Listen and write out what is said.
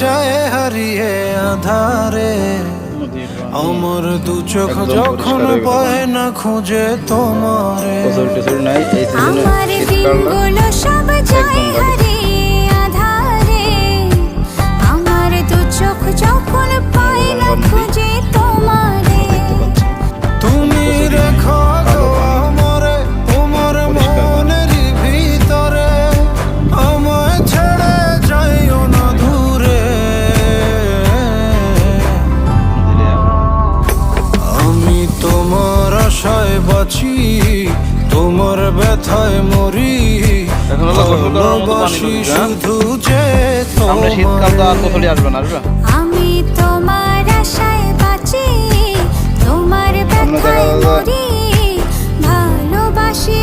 যায় হারিয়ে আধারে, আমার দু চোখ যখন পায় না খুঁজে তোমারে। আমার দিনগুলো সব যায় হারিয়ে আধারে, আমার দু চোখ যখন পায় না খুঁজে তোমারে। তুমি রেখো আমারে তোমার মনের ভিতরে, আমায় ছেড়ে যাইও না দূরে। আমি তোমার আশায় বাঁচি, তোমার ব্যথায় মরি, ভালোবাসি শুধু যে তোমারে। আমি তোমার আশায় বাঁচি, তোমার ব্যথায় মরি, ভালোবাসি।